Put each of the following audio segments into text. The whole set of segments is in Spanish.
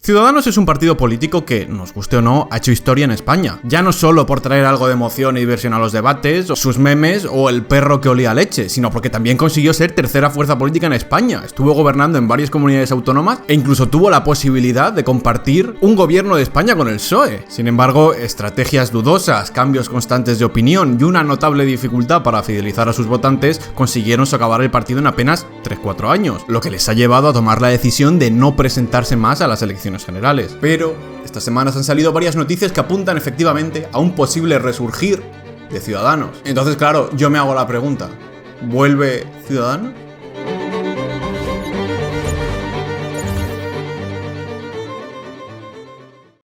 Ciudadanos es un partido político que, nos guste o no, ha hecho historia en España. Ya no solo por traer algo de emoción y diversión a los debates, o sus memes o el perro que olía a leche, sino porque también consiguió ser tercera fuerza política en España. Estuvo gobernando en varias comunidades autónomas e incluso tuvo la posibilidad de compartir un gobierno de España con el PSOE. Sin embargo, estrategias dudosas, cambios constantes de opinión y una notable dificultad para fidelizar a sus votantes consiguieron socavar el partido en apenas 3-4 años, lo que les ha llevado a tomar la decisión de no presentarse más a las elecciones generales. Pero estas semanas han salido varias noticias que apuntan efectivamente a un posible resurgir de Ciudadanos. Entonces, claro, yo me hago la pregunta: ¿vuelve Ciudadanos?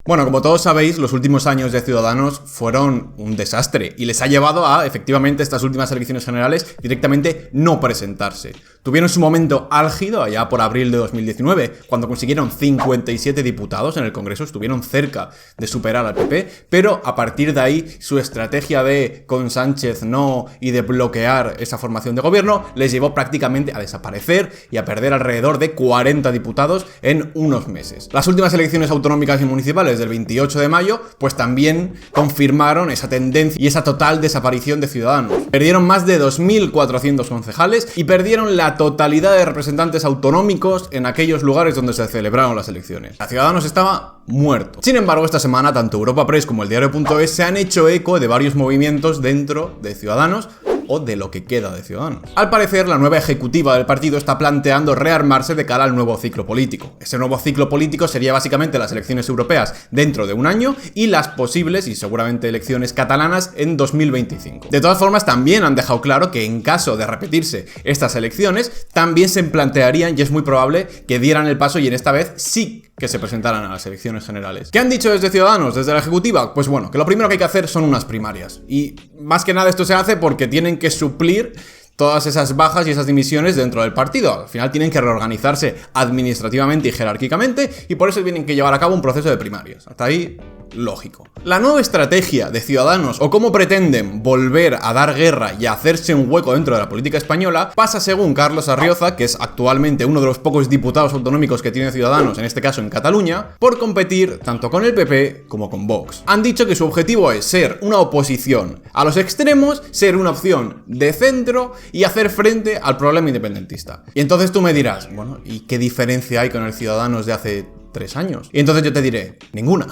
Bueno, como todos sabéis, los últimos años de Ciudadanos fueron un desastre y les ha llevado a, efectivamente, estas últimas elecciones generales directamente no presentarse. Tuvieron su momento álgido allá por abril de 2019, cuando consiguieron 57 diputados en el Congreso, estuvieron cerca de superar al PP, pero a partir de ahí su estrategia de con Sánchez no y de bloquear esa formación de gobierno les llevó prácticamente a desaparecer y a perder alrededor de 40 diputados en unos meses. Las últimas elecciones autonómicas y municipales del 28 de mayo, pues también confirmaron esa tendencia y esa total desaparición de Ciudadanos. Perdieron más de 2.400 concejales y perdieron la totalidad de representantes autonómicos en aquellos lugares donde se celebraron las elecciones. Ciudadanos estaba muerto. Sin embargo, esta semana tanto Europa Press como el diario.es se han hecho eco de varios movimientos dentro de Ciudadanos, o de lo que queda de Ciudadanos. Al parecer, la nueva ejecutiva del partido está planteando rearmarse de cara al nuevo ciclo político. Ese nuevo ciclo político sería básicamente las elecciones europeas dentro de un año y las posibles y seguramente elecciones catalanas en 2025. De todas formas, también han dejado claro que en caso de repetirse estas elecciones, también se plantearían, y es muy probable, que dieran el paso y en esta vez sí que se presentaran a las elecciones generales. ¿Qué han dicho desde Ciudadanos, desde la ejecutiva? Pues bueno, que lo primero que hay que hacer son unas primarias. Y más que nada esto se hace porque tienen que suplir todas esas bajas y esas dimisiones dentro del partido. Al final tienen que reorganizarse administrativamente y jerárquicamente y por eso tienen que llevar a cabo un proceso de primarias. Hasta ahí, lógico. La nueva estrategia de Ciudadanos o cómo pretenden volver a dar guerra y a hacerse un hueco dentro de la política española pasa, según Carlos Arrioza, que es actualmente uno de los pocos diputados autonómicos que tiene Ciudadanos, en este caso en Cataluña, por competir tanto con el PP como con Vox. Han dicho que su objetivo es ser una oposición a los extremos, ser una opción de centro y hacer frente al problema independentista. Y entonces tú me dirás, bueno, ¿y qué diferencia hay con el Ciudadanos de hace 3 años? Y entonces yo te diré, ninguna.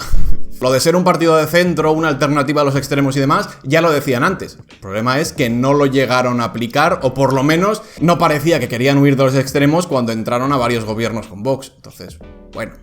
Lo de ser un partido de centro, una alternativa a los extremos y demás, ya lo decían antes. El problema es que no lo llegaron a aplicar, o por lo menos no parecía que querían huir de los extremos cuando entraron a varios gobiernos con Vox. Entonces, bueno.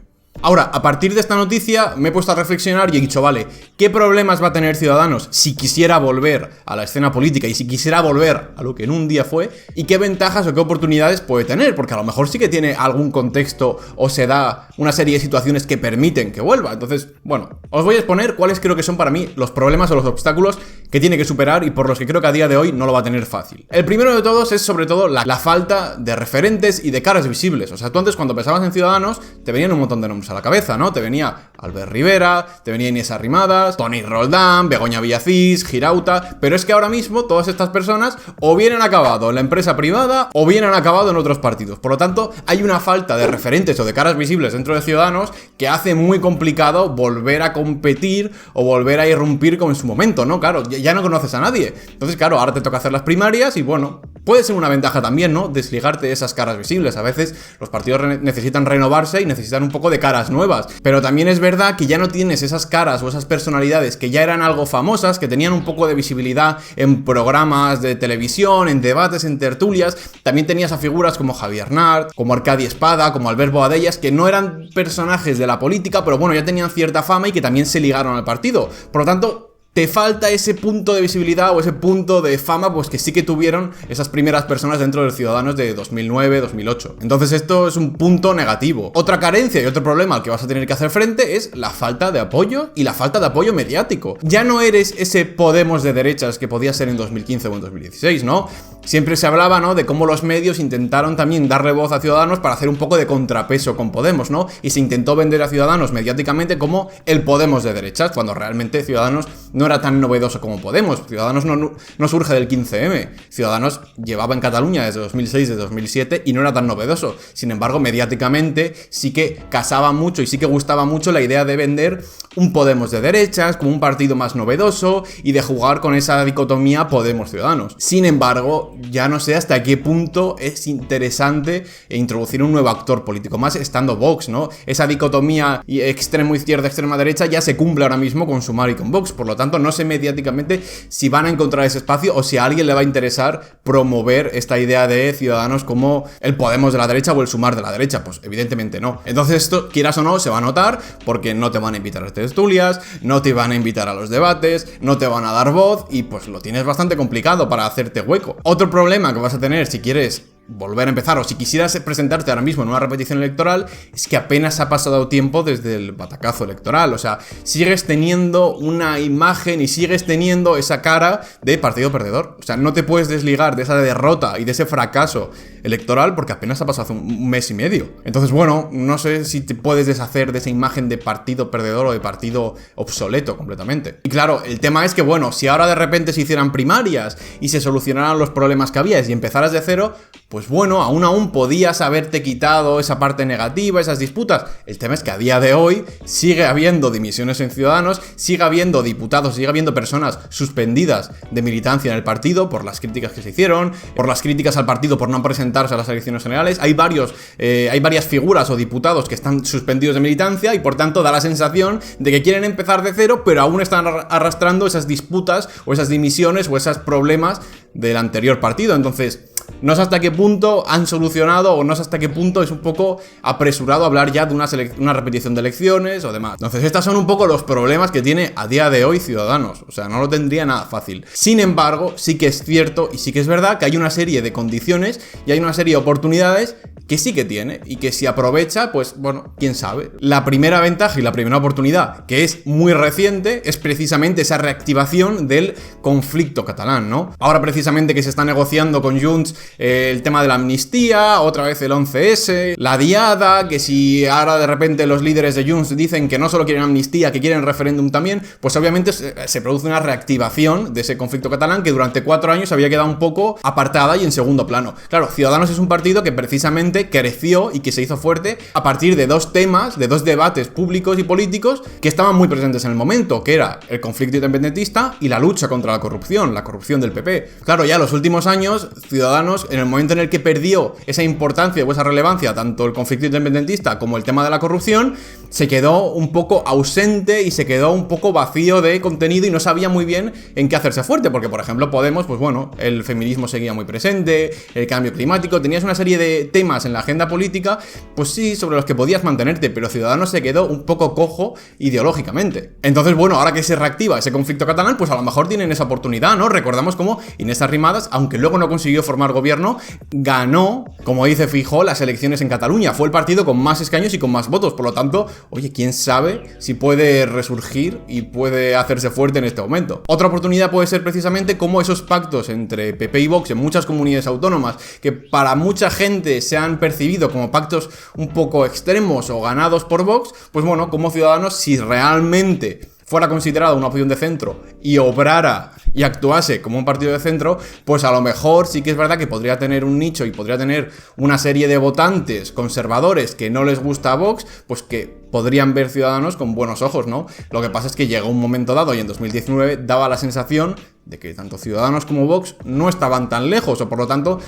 Ahora, a partir de esta noticia me he puesto a reflexionar y he dicho, vale, ¿qué problemas va a tener Ciudadanos si quisiera volver a la escena política y si quisiera volver a lo que en un día fue? ¿Y qué ventajas o qué oportunidades puede tener? Porque a lo mejor sí que tiene algún contexto o se da una serie de situaciones que permiten que vuelva. Entonces, bueno, os voy a exponer cuáles creo que son para mí los problemas o los obstáculos que tiene que superar y por los que creo que a día de hoy no lo va a tener fácil. El primero de todos es sobre todo la falta de referentes y de caras visibles. O sea, tú antes cuando pensabas en Ciudadanos te venían un montón de nombres a la cabeza, ¿no? Te venía Albert Rivera, te venía Inés Arrimadas, Toni Roldán, Begoña Villacís, Girauta, pero es que ahora mismo todas estas personas o bien han acabado en la empresa privada o bien han acabado en otros partidos. Por lo tanto, hay una falta de referentes o de caras visibles dentro de Ciudadanos que hace muy complicado volver a competir o volver a irrumpir como en su momento, ¿no? Claro, ya no conoces a nadie. Entonces, claro, ahora te toca hacer las primarias y bueno, puede ser una ventaja también, ¿no? Desligarte de esas caras visibles. A veces los partidos necesitan renovarse y necesitan un poco de caras nuevas, pero también es verdad que ya no tienes esas caras o esas personalidades que ya eran algo famosas, que tenían un poco de visibilidad en programas de televisión, en debates, en tertulias. También tenías a figuras como Javier Nart, como Arcadi Espada, como Albert Boadellas, que no eran personajes de la política, pero bueno, ya tenían cierta fama y que también se ligaron al partido. Por lo tanto, te falta ese punto de visibilidad o ese punto de fama, pues que sí que tuvieron esas primeras personas dentro de los Ciudadanos de 2009, 2008. Entonces esto es un punto negativo. Otra carencia y otro problema al que vas a tener que hacer frente es la falta de apoyo y la falta de apoyo mediático. Ya no eres ese Podemos de derechas que podía ser en 2015 o en 2016, ¿no? Siempre se hablaba, ¿no?, de cómo los medios intentaron también darle voz a Ciudadanos para hacer un poco de contrapeso con Podemos, ¿no? Y se intentó vender a Ciudadanos mediáticamente como el Podemos de derechas, cuando realmente Ciudadanos no no era tan novedoso como Podemos. Ciudadanos no surge del 15M. Ciudadanos llevaba en Cataluña desde 2006, desde 2007 y no era tan novedoso. Sin embargo, mediáticamente sí que casaba mucho y sí que gustaba mucho la idea de vender un Podemos de derechas como un partido más novedoso y de jugar con esa dicotomía Podemos-Ciudadanos. Sin embargo, ya no sé hasta qué punto es interesante introducir un nuevo actor político más estando Vox, ¿no? Esa dicotomía extremo izquierda, extrema derecha ya se cumple ahora mismo con Sumar y con Vox. Por lo tanto, no sé mediáticamente si van a encontrar ese espacio o si a alguien le va a interesar promover esta idea de Ciudadanos como el Podemos de la derecha o el Sumar de la derecha. Pues evidentemente no. Entonces esto, quieras o no, se va a notar porque no te van a invitar a tertulias, no te van a invitar a los debates, no te van a dar voz y pues lo tienes bastante complicado para hacerte hueco. Otro problema que vas a tener si quieres volver a empezar o si quisieras presentarte ahora mismo en una repetición electoral es que apenas ha pasado tiempo desde el batacazo electoral, o sea, sigues teniendo una imagen y sigues teniendo esa cara de partido perdedor, o sea, no te puedes desligar de esa derrota y de ese fracaso electoral porque apenas ha pasado un mes y medio. Entonces, bueno, no sé si te puedes deshacer de esa imagen de partido perdedor o de partido obsoleto completamente. Y claro, el tema es que, bueno, si ahora de repente se hicieran primarias y se solucionaran los problemas que había y empezaras de cero, pues bueno, aún podías haberte quitado esa parte negativa, esas disputas. El tema es que a día de hoy sigue habiendo dimisiones en Ciudadanos, sigue habiendo diputados, sigue habiendo personas suspendidas de militancia en el partido por las críticas que se hicieron, por las críticas al partido por no presentarse a las elecciones generales. Hay varias figuras o diputados que están suspendidos de militancia y por tanto da la sensación de que quieren empezar de cero, pero aún están arrastrando esas disputas o esas dimisiones o esos problemas del anterior partido. Entonces, no sé hasta qué punto han solucionado o no sé hasta qué punto es un poco apresurado hablar ya de una repetición de elecciones o demás. Entonces estos son un poco los problemas que tiene a día de hoy Ciudadanos. O sea, no lo tendría nada fácil. Sin embargo, sí que es cierto y sí que es verdad que hay una serie de condiciones y hay una serie de oportunidades que sí que tiene y que si aprovecha, pues bueno, quién sabe. La primera ventaja y la primera oportunidad, que es muy reciente, es precisamente esa reactivación del conflicto catalán, ¿no? Ahora precisamente que se está negociando con Junts el tema de la amnistía, otra vez el 11S, la diada, que si ahora de repente los líderes de Junts dicen que no solo quieren amnistía, que quieren referéndum también, pues obviamente se produce una reactivación de ese conflicto catalán que durante 4 años había quedado un poco apartada y en segundo plano. Claro, Ciudadanos es un partido que precisamente creció y que se hizo fuerte a partir de dos temas, de dos debates públicos y políticos que estaban muy presentes en el momento, que era el conflicto independentista y la lucha contra la corrupción del PP. Claro, ya en los últimos años, Ciudadanos, en el momento en el que perdió esa importancia o esa relevancia, tanto el conflicto independentista como el tema de la corrupción, se quedó un poco ausente y se quedó un poco vacío de contenido y no sabía muy bien en qué hacerse fuerte, porque por ejemplo Podemos, pues bueno, el feminismo seguía muy presente, el cambio climático, tenías una serie de temas en la agenda política, pues sí, sobre los que podías mantenerte, pero Ciudadanos se quedó un poco cojo ideológicamente. Entonces, bueno, ahora que se reactiva ese conflicto catalán, pues a lo mejor tienen esa oportunidad, ¿no? Recordamos cómo Inés Arrimadas, aunque luego no consiguió formar gobierno, ganó, como dice Feijóo, las elecciones en Cataluña. Fue el partido con más escaños y con más votos, por lo tanto, oye, quién sabe si puede resurgir y puede hacerse fuerte en este momento. Otra oportunidad puede ser precisamente como esos pactos entre PP y Vox en muchas comunidades autónomas, que para mucha gente se han percibido como pactos un poco extremos o ganados por Vox, pues bueno, como Ciudadanos, si realmente fuera considerado una opción de centro y obrara y actuase como un partido de centro, pues a lo mejor sí que es verdad que podría tener un nicho y podría tener una serie de votantes conservadores que no les gusta a Vox, pues que podrían ver Ciudadanos con buenos ojos, ¿no? Lo que pasa es que llegó un momento dado y en 2019 daba la sensación de que tanto Ciudadanos como Vox no estaban tan lejos o por lo tanto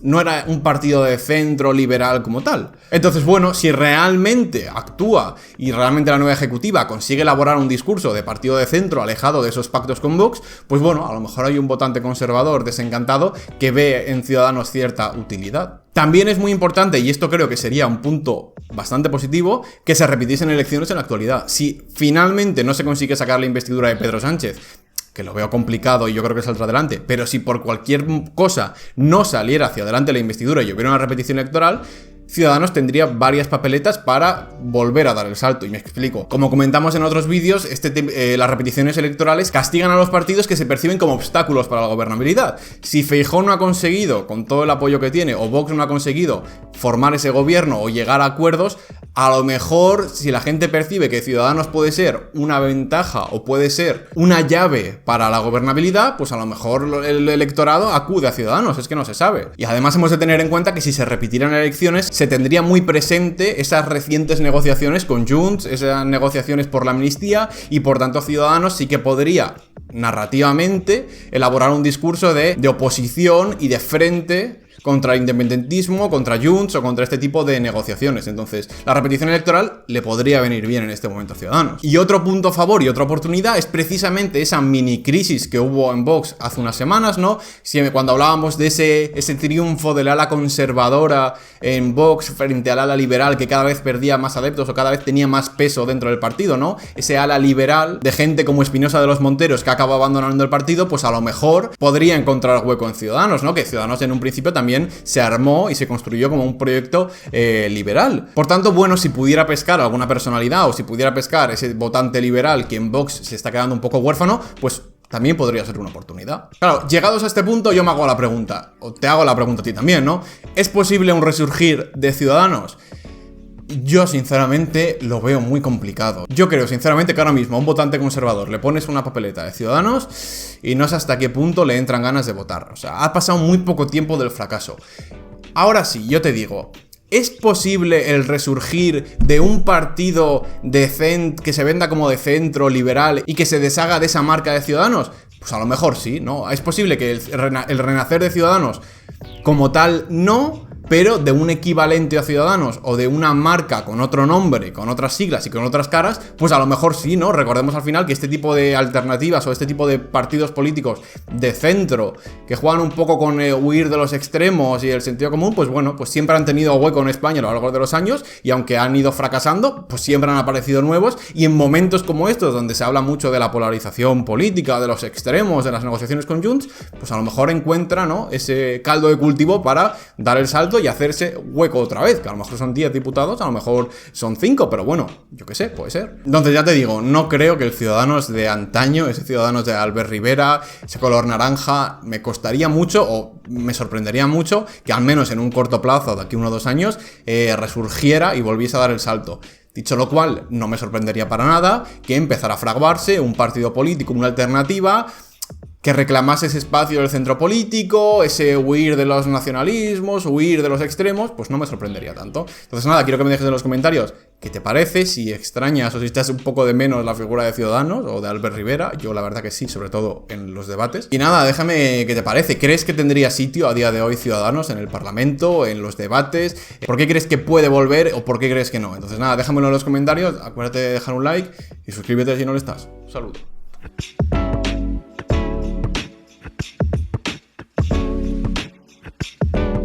no era un partido de centro liberal como tal. Entonces, bueno, si realmente actúa y realmente la nueva ejecutiva consigue elaborar un discurso de partido de centro alejado de esos pactos con Vox, pues bueno, a lo mejor hay un votante conservador desencantado que ve en Ciudadanos cierta utilidad. También es muy importante, y esto creo que sería un punto bastante positivo, que se repitiesen elecciones en la actualidad. Si finalmente no se consigue sacar la investidura de Pedro Sánchez, que lo veo complicado y yo creo que saldrá adelante, pero si por cualquier cosa no saliera hacia adelante la investidura y hubiera una repetición electoral, Ciudadanos tendría varias papeletas para volver a dar el salto. Y me explico. Como comentamos en otros vídeos, las repeticiones electorales castigan a los partidos que se perciben como obstáculos para la gobernabilidad. Si Feijóo no ha conseguido, con todo el apoyo que tiene, o Vox no ha conseguido formar ese gobierno o llegar a acuerdos, a lo mejor, si la gente percibe que Ciudadanos puede ser una ventaja o puede ser una llave para la gobernabilidad, pues a lo mejor el electorado acude a Ciudadanos, es que no se sabe. Y además hemos de tener en cuenta que si se repitieran elecciones, se tendría muy presente esas recientes negociaciones con Junts, esas negociaciones por la amnistía, y por tanto Ciudadanos sí que podría narrativamente elaborar un discurso de oposición y de frente contra el independentismo, contra Junts o contra este tipo de negociaciones. Entonces, la repetición electoral le podría venir bien en este momento a Ciudadanos. Y otro punto a favor y otra oportunidad es precisamente esa mini crisis que hubo en Vox hace unas semanas, ¿no? Cuando hablábamos de ese triunfo del ala conservadora en Vox frente al ala liberal, que cada vez perdía más adeptos o cada vez tenía más peso dentro del partido, ¿no? Ese ala liberal de gente como Espinosa de los Monteros que acaba abandonando el partido, pues a lo mejor podría encontrar hueco en Ciudadanos, ¿no? Que Ciudadanos en un principio también se armó y se construyó como un proyecto liberal. Por tanto, bueno, si pudiera pescar alguna personalidad o si pudiera pescar ese votante liberal que en Vox se está quedando un poco huérfano, pues también podría ser una oportunidad. Claro, llegados a este punto yo me hago la pregunta, o te hago la pregunta a ti también, ¿no? ¿Es posible un resurgir de Ciudadanos? Yo sinceramente lo veo muy complicado. Yo creo sinceramente que ahora mismo a un votante conservador le pones una papeleta de Ciudadanos y no sé hasta qué punto le entran ganas de votar. O sea, ha pasado muy poco tiempo del fracaso. Ahora sí, yo te digo, ¿es posible el resurgir de un partido que se venda como de centro, liberal y que se deshaga de esa marca de Ciudadanos? Pues a lo mejor sí, ¿no? Es posible que el renacer de Ciudadanos como tal no, pero de un equivalente a Ciudadanos o de una marca con otro nombre, con otras siglas y con otras caras, pues a lo mejor sí, ¿no? Recordemos al final que este tipo de alternativas o este tipo de partidos políticos de centro que juegan un poco con huir de los extremos y el sentido común, pues bueno, pues siempre han tenido hueco en España a lo largo de los años y aunque han ido fracasando, pues siempre han aparecido nuevos y en momentos como estos, donde se habla mucho de la polarización política, de los extremos, de las negociaciones con Junts, pues a lo mejor encuentra, ¿no? Ese caldo de cultivo para dar el salto y hacerse hueco otra vez, que a lo mejor son 10 diputados, a lo mejor son 5, pero bueno, yo qué sé, puede ser. Entonces ya te digo, no creo que el Ciudadanos de antaño, ese Ciudadanos de Albert Rivera, ese color naranja, me costaría mucho o me sorprendería mucho que al menos en un corto plazo, de aquí 1 o 2 años, resurgiera y volviese a dar el salto. Dicho lo cual, no me sorprendería para nada que empezara a fraguarse un partido político, una alternativa que reclamase ese espacio del centro político, ese huir de los nacionalismos, huir de los extremos, pues no me sorprendería tanto. Entonces nada, quiero que me dejes en los comentarios qué te parece, si extrañas o si estás un poco de menos la figura de Ciudadanos o de Albert Rivera. Yo la verdad que sí, sobre todo en los debates. Y nada, déjame qué te parece. ¿Crees que tendría sitio a día de hoy Ciudadanos en el Parlamento, en los debates? ¿Por qué crees que puede volver o por qué crees que no? Entonces nada, déjamelo en los comentarios, acuérdate de dejar un like y suscríbete si no lo estás. Un saludo.